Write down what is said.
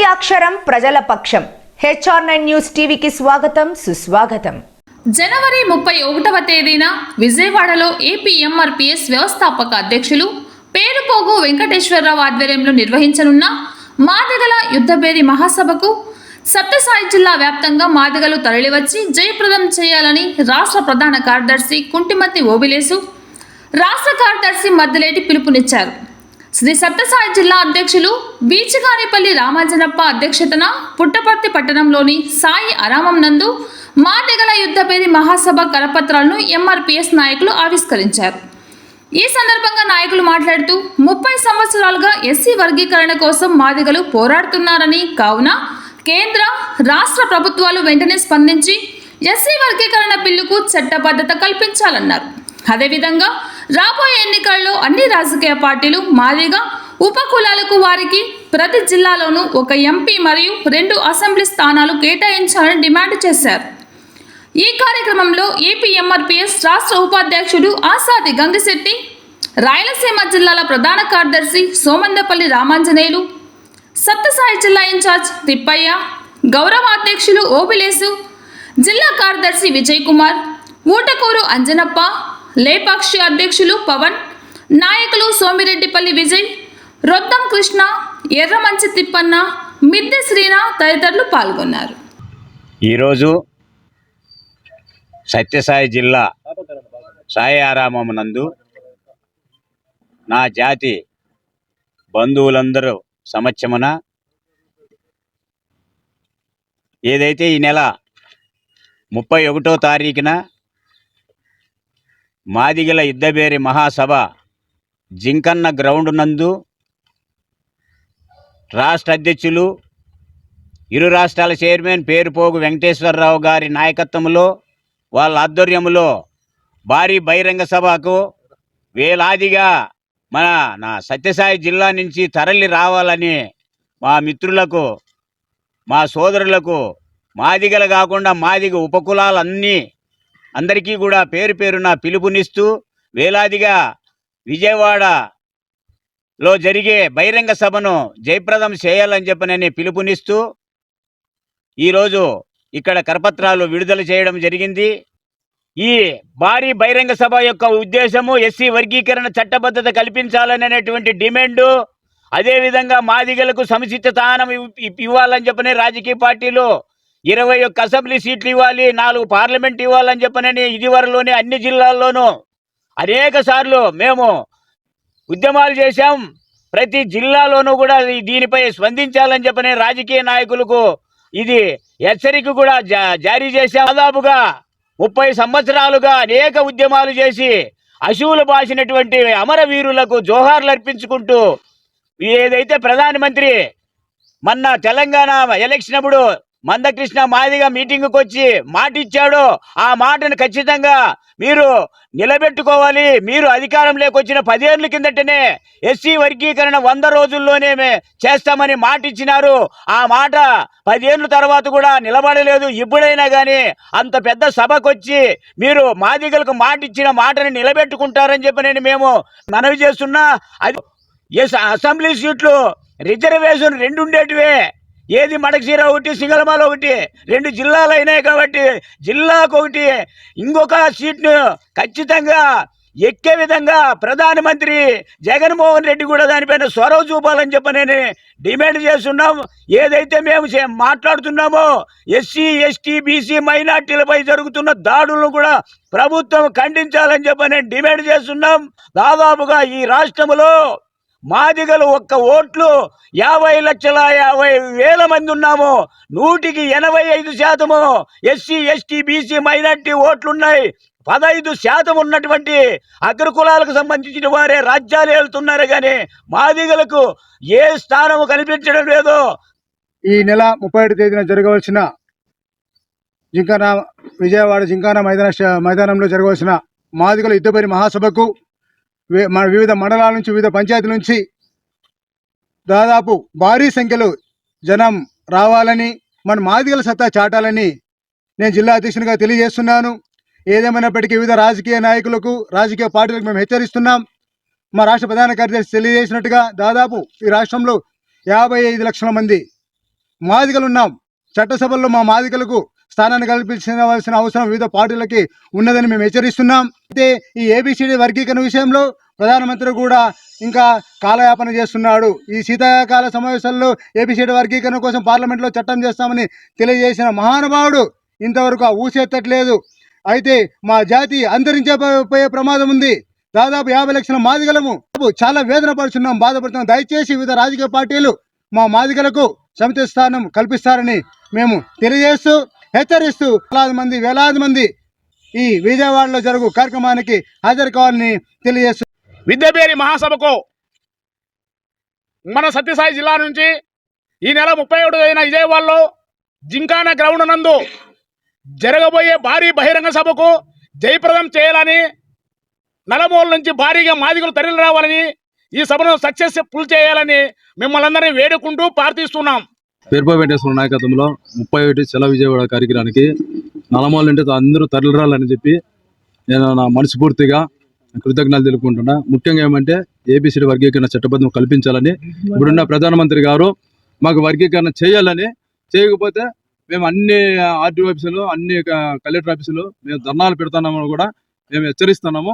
ప్రతి అక్షరం ప్రజల పక్షం. HR9 న్యూస్ టీవీకి స్వాగతం, సుస్వాగతం. జనవరి 31వ తేదీన విజయవాడలో ఏపీఎంఆర్పీఎస్ వ్యవస్థాపక అధ్యక్షులు పేరుపోగు వెంకటేశ్వరరావు ఆధ్వర్యంలో నిర్వహించనున్న మాదిగల యుద్ధభేరి మహాసభకు సత్యసాయి జిల్లా వ్యాప్తంగా మాదిగలు తరలివచ్చి జయప్రదం చేయాలని రాష్ట్ర ప్రధాన కార్యదర్శి కుంటిమతి ఓబిలేసు, రాష్ట్ర కార్యదర్శి మద్దిలేటి పిలుపునిచ్చారు. శ్రీ సత్యసాయి జిల్లా అధ్యక్షులు బీచిగానిపల్లి రామాంజనప్ప అధ్యక్షతన పుట్టపర్తి పట్టణంలోని సాయి ఆరామం నందు మాదిగల యుద్ధభేరి మహాసభ కరపత్రాలను ఎంఆర్పీఎస్ నాయకులు ఆవిష్కరించారు. ఈ సందర్భంగా నాయకులు మాట్లాడుతూ 30 సంవత్సరాలుగా ఎస్సీ వర్గీకరణ కోసం మాదిగలు పోరాడుతున్నారని, కావున కేంద్ర రాష్ట్ర ప్రభుత్వాలు వెంటనే స్పందించి ఎస్సీ వర్గీకరణ బిల్లుకు చట్టబద్ధత కల్పించాలన్నారు. అదేవిధంగా రాబోయే ఎన్నికల్లో అన్ని రాజకీయ పార్టీలు మాదిగ ఉపకులాలకు వారికి ప్రతి జిల్లాలోనూ ఒక ఎంపీ మరియు 2 అసెంబ్లీ స్థానాలు కేటాయించాలని డిమాండ్ చేశారు. ఈ కార్యక్రమంలో ఏపీఎంఆర్పీఎస్ రాష్ట్ర ఉపాధ్యక్షుడు ఆసాది గంగిశెట్టి, రాయలసీమ జిల్లాల ప్రధాన కార్యదర్శి సోమందపల్లి రామాంజనేయులు, సత్యసాయి జిల్లా ఇన్ఛార్జ్ తిప్పయ్య, గౌరవ అధ్యక్షులు ఓబిలేసు, జిల్లా కార్యదర్శి విజయ్ కుమార్, ఊటకూరు అంజనప్ప, లేపాక్షి అధ్యక్షులు పవన్, నాయకులు సోమిరెడ్డిపల్లి విజయ్, రొద్దం కృష్ణ, ఎర్రమంచి తిప్పన్న, మిద్దె శ్రీనా తదితరులు పాల్గొన్నారు. ఈరోజు సత్యసాయి జిల్లా సాయి ఆరామం నందు నా జాతి బంధువులందరూ సమక్షమున ఏదైతే ఈ నెల 31వ తారీఖున మాదిగల యుద్ధభేరి మహాసభ జింకన్న గ్రౌండ్ నందు రాష్ట్ర అధ్యక్షులు ఇరు రాష్ట్రాల చైర్మన్ పేరుపోగు వెంకటేశ్వరరావు గారి నాయకత్వంలో వాళ్ళ ఆధ్వర్యంలో భారీ బహిరంగ సభకు వేలాదిగా నా సత్యసాయి జిల్లా నుంచి తరలి రావాలని మా మిత్రులకు, మా సోదరులకు, మాదిగలు కాకుండా మాదిగ ఉపకులాలన్నీ అందరికీ కూడా పేరు పేరున పిలుపునిస్తూ వేలాదిగా విజయవాడలో జరిగే బహిరంగ సభను జయప్రదం చేయాలని చెప్పనని పిలుపునిస్తూ ఈరోజు ఇక్కడ కరపత్రాలు విడుదల చేయడం జరిగింది. ఈ భారీ బహిరంగ సభ యొక్క ఉద్దేశము ఎస్సీ వర్గీకరణ చట్టబద్ధత కల్పించాలనేటువంటి డిమాండు, అదేవిధంగా మాదిగలకు సముచిత స్థానం ఇవ్వాలని చెప్పని రాజకీయ పార్టీలు 21 అసెంబ్లీ సీట్లు ఇవ్వాలి, 4 పార్లమెంట్ ఇవ్వాలని చెప్పనని ఇదివరలోనే అన్ని జిల్లాల్లోనూ అనేక సార్లు మేము ఉద్యమాలు చేశాం. ప్రతి జిల్లాలోనూ కూడా దీనిపై స్పందించాలని చెప్పని రాజకీయ నాయకులకు ఇది హెచ్చరిక కూడా జారీ చేశాం. దాదాపుగా 30 సంవత్సరాలుగా అనేక ఉద్యమాలు చేసి అశువులు బాసినటువంటి అమరవీరులకు జోహార్లు అర్పించుకుంటూ ఏదైతే ప్రధానమంత్రి మొన్న తెలంగాణ ఎలక్షన్ అప్పుడు మందకృష్ణ మాదిగా మీటింగ్కి వచ్చి మాట ఇచ్చాడో ఆ మాటను ఖచ్చితంగా మీరు నిలబెట్టుకోవాలి. మీరు అధికారంలోకి వచ్చిన 10 ఏళ్ల కిందటనే ఎస్సీ వర్గీకరణ 100 రోజుల్లోనే చేస్తామని మాట ఇచ్చినారు. ఆ మాట 10 ఏళ్ళ తర్వాత కూడా నిలబడలేదు. ఇప్పుడైనా కానీ అంత పెద్ద సభకు వచ్చి మీరు మాదిగలకు మాట ఇచ్చిన మాటని నిలబెట్టుకుంటారని చెప్పి నేను మేము మనవి చేస్తున్నా. అది అసెంబ్లీ సీట్లు రిజర్వేషన్ 2 ఉండేటివే. ఏది మడకశీర ఒకటి, సింగళమాల ఒకటి, 2 జిల్లాలు అయినాయి కాబట్టి జిల్లాకు ఒకటి ఇంకొక సీట్ను ఖచ్చితంగా ఎక్కే విధంగా ప్రధానమంత్రి జగన్మోహన్ రెడ్డి కూడా దానిపైన చొరవ చూపాలని చెప్పని డిమాండ్ చేస్తున్నాం. ఏదైతే మేము మాట్లాడుతున్నామో ఎస్సీ, ఎస్టీ, బీసీ మైనార్టీలపై జరుగుతున్న దాడులను కూడా ప్రభుత్వం ఖండించాలని చెప్పని డిమాండ్ చేస్తున్నాం. దాదాపుగా ఈ రాష్ట్రంలో మాదిగలు ఒక్క ఓట్లు 50,50,000 మంది ఉన్నాము. 100% ఎస్సీ, ఎస్టీ, బీసీ మైనార్టీ ఓట్లున్నాయి. 15% ఉన్నటువంటి అగ్రకులాలకు సంబంధించిన వారే రాజ్యాలు ఏలుతున్నారు కానీ మాదిగలకు ఏ స్థానము కనిపించడం లేదు. ఈ నెల 31 తేదీన జరగవలసిన విజయవాడ జింకానా మైదానంలో జరగవలసిన మాదిగల యుద్ధభేరి మహాసభకు వివిధ మండలాల నుంచి, వివిధ పంచాయతీల నుంచి దాదాపు భారీ సంఖ్యలో జనం రావాలని, మన మాదిగల సత్తా చాటాలని నేను జిల్లా అధ్యక్షునిగా తెలియజేస్తున్నాను. ఏదేమైనప్పటికీ వివిధ రాజకీయ నాయకులకు, రాజకీయ పార్టీలకు మేము హెచ్చరిస్తున్నాం. మా రాష్ట్ర ప్రధాన కార్యదర్శి తెలియజేసినట్టుగా దాదాపు ఈ రాష్ట్రంలో 55 లక్షల మంది మాదిగలు ఉన్నాం. చట్టసభల్లో మా మాదిగలకు స్థానాన్ని కల్పించవలసిన అవసరం వివిధ పార్టీలకి ఉన్నదని మేము హెచ్చరిస్తున్నాం. అయితే ఈ ఏబిసిడి వర్గీకరణ విషయంలో ప్రధానమంత్రి కూడా ఇంకా కాలయాపన చేస్తున్నాడు. ఈ శీతాకాల సమావేశాల్లో ఏబిసిడి వర్గీకరణ కోసం పార్లమెంట్లో చట్టం చేస్తామని తెలియజేసిన మహానుభావుడు ఇంతవరకు ఊసెత్తట్లేదు. అయితే మా జాతి అంతరించిపోయే ప్రమాదం ఉంది. దాదాపు 50 లక్షల మాదిగలము చాలా వేదన పడుతున్నాం, బాధపడుతున్నాం. దయచేసి వివిధ రాజకీయ పార్టీలు మా మాదిగలకు సమితి స్థానం కల్పిస్తారని మేము తెలియజేస్తూ హెచ్చరిస్తూ వేలాది మంది ఈ విజయవాడలో జరుగు కార్యక్రమానికి హాజరు కావాలని తెలియజేస్తూ విద్యాబేరి మహాసభకు మన సత్యసాయి జిల్లా నుంచి ఈ నెల 31న విజయవాడలో జింకానా గ్రౌండ్ నందు జరగబోయే భారీ బహిరంగ సభకు జయప్రదం చేయాలని, నలుమూల నుంచి భారీగా మాదిగలు తరలి రావాలని, ఈ సభను సక్సెస్ఫుల్ చేయాలని మిమ్మల్ని అందరినీ వేడుకుంటూ ప్రార్థిస్తున్నాం. పేర్ప వెంకటేశ్వర నాయకత్వంలో 31 చల విజయవాడ కార్యక్రమానికి నలమూల నుండి అందరూ తరలిరాలని చెప్పి నేను నా మనస్ఫూర్తిగా కృతజ్ఞతలు తెలుపుకుంటున్నా. ముఖ్యంగా ఏమంటే ఏబిసిడి వర్గీకరణ చట్టబద్ధం కల్పించాలని ఇప్పుడున్న ప్రధానమంత్రి గారు మాకు వర్గీకరణ చేయాలని, చేయకపోతే మేము అన్ని ఆర్టీఓ ఆఫీసులు, అన్ని కలెక్టర్ ఆఫీసులు మేము ధర్నాలు పెడుతున్నామని కూడా మేము హెచ్చరిస్తున్నాము.